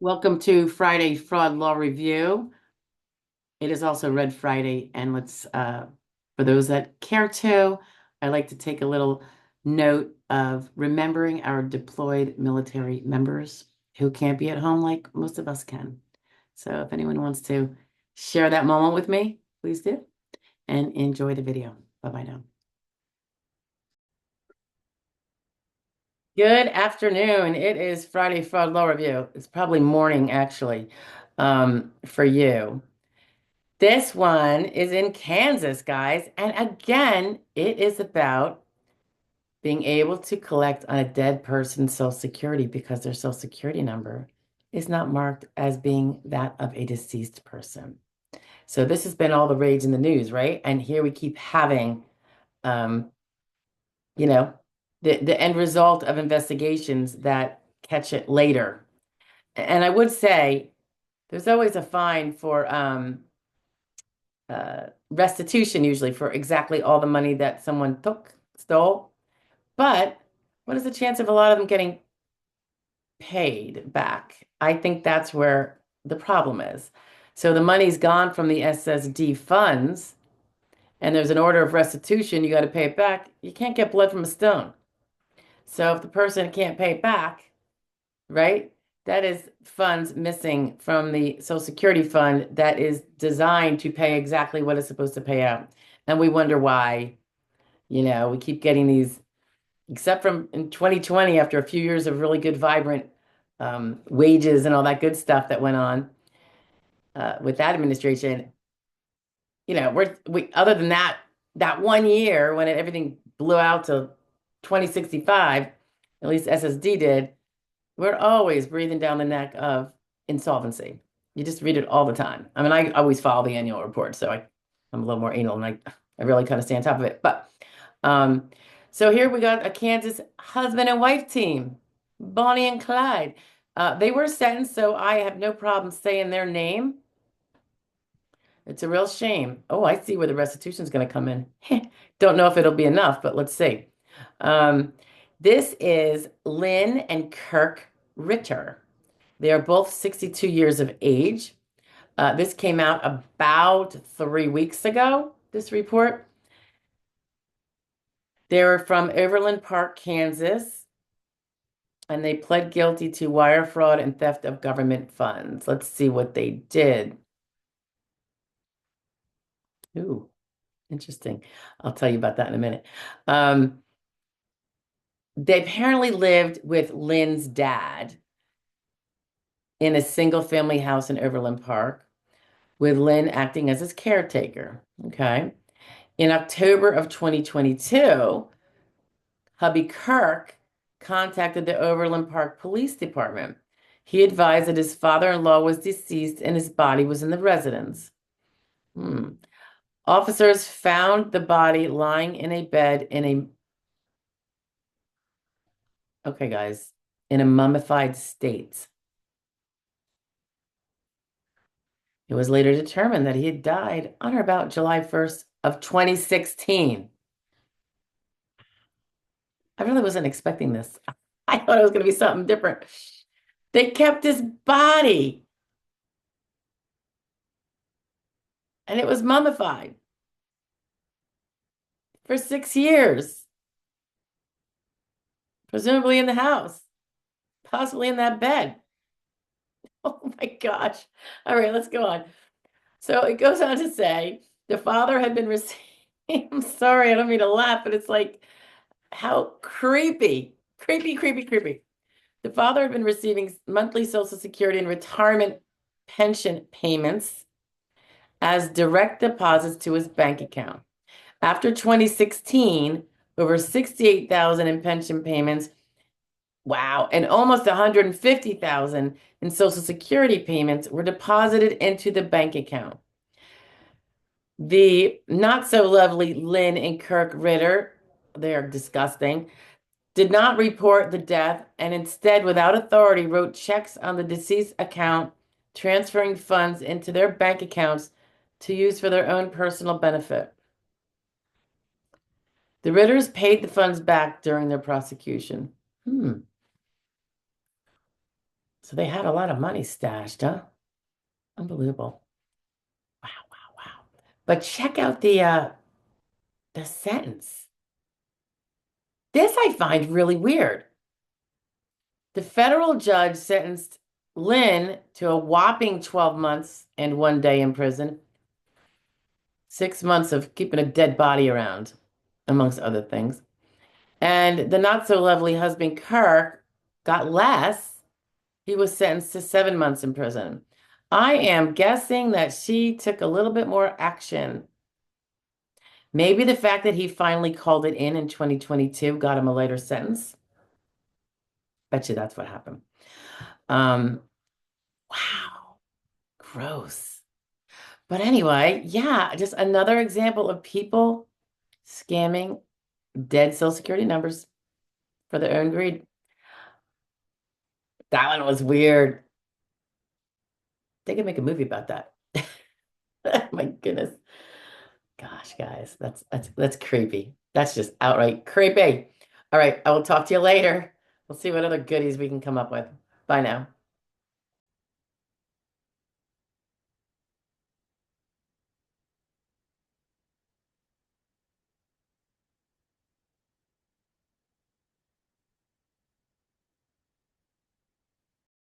Welcome to Friday Fraud Law Review. It is also Red Friday, and for those that care to, I'd like to take a little note of remembering our deployed military members who can't be at home like most of us can. So if anyone wants to share that moment with me, please do, and enjoy the video. Bye-bye now. Good afternoon. It is Friday Fraud Law Review. It's probably morning, actually, for you. This one is in Kansas, guys. And again, it is about being able to collect on a dead person's Social Security because their Social Security number is not marked as being that of a deceased person. So this has been all the rage in the news, right? And here we keep having, um, you know, the end result of investigations that catch it later. And I would say there's always a fine for restitution usually for exactly all the money that someone stole. But what is the chance of a lot of them getting paid back? I think that's where the problem is. So the money's gone from the SSD funds, and there's an order of restitution, you got to pay it back. You can't get blood from a stone. So if the person can't pay it back, right? That is funds missing from the Social Security fund that is designed to pay exactly what it's supposed to pay out. And we wonder why, we keep getting these, except from in 2020, after a few years of really good, vibrant wages and all that good stuff that went on with that administration. We other than that 1 year when everything blew out to 2065, at least SSD did, we're always breathing down the neck of insolvency. You just read it all the time. I mean, I always follow the annual report, so I'm a little more anal and I really kind of stay on top of it. But um, so here we got a Kansas husband and wife team, Bonnie and Clyde. They were sentenced, so I have no problem saying their name. It's a real shame. Oh, I see where the restitution is going to come in. Don't know if it'll be enough, but let's see. Um, this is Lynn and Kirk Ritter. They are both 62 years of age. This came out about 3 weeks ago, this report. They were from Overland Park, Kansas, and they pled guilty to wire fraud and theft of government funds. Let's see what they did. Ooh, interesting. I'll tell you about that in a minute. They apparently lived with Lynn's dad in a single family house in Overland Park, with Lynn acting as his caretaker. Okay. In October of 2022, hubby Kirk contacted the Overland Park Police Department. He advised that his father-in-law was deceased and his body was in the residence. Hmm. Officers found the body lying in a bed okay, guys, in a mummified state. It was later determined that he had died on or about July 1st of 2016. I really wasn't expecting this. I thought it was going to be something different. They kept his body and it was mummified for 6 years, presumably in the house, possibly in that bed. Oh my gosh. All right, let's go on. So it goes on to say the father had been receiving, I'm sorry, I don't mean to laugh, but it's like, how creepy, creepy, creepy, creepy. The father had been receiving monthly Social Security and retirement pension payments as direct deposits to his bank account. After 2016, over 68,000 in pension payments, wow, and almost 150,000 in Social Security payments were deposited into the bank account. The not so lovely Lynn and Kirk Ritter, they're disgusting, did not report the death and instead, without authority, wrote checks on the deceased account, transferring funds into their bank accounts to use for their own personal benefit. The Ritters paid the funds back during their prosecution. So they had a lot of money stashed, huh? Unbelievable. Wow, wow, wow. But check out the sentence. This I find really weird. The federal judge sentenced Lynn to a whopping 12 months and 1 day in prison, 6 months of keeping a dead body around, amongst other things. And the not so lovely husband, Kirk, got less. He was sentenced to 7 months in prison. I am guessing that she took a little bit more action. Maybe the fact that he finally called it in 2022 got him a lighter sentence. Bet you that's what happened. Um, wow, gross. But anyway, yeah, just another example of people scamming dead Social Security numbers for their own greed. That one was weird. They could make a movie about that. My goodness. Gosh, guys, that's creepy. That's just outright creepy. All right, I will talk to you later. We'll see what other goodies we can come up with. Bye now.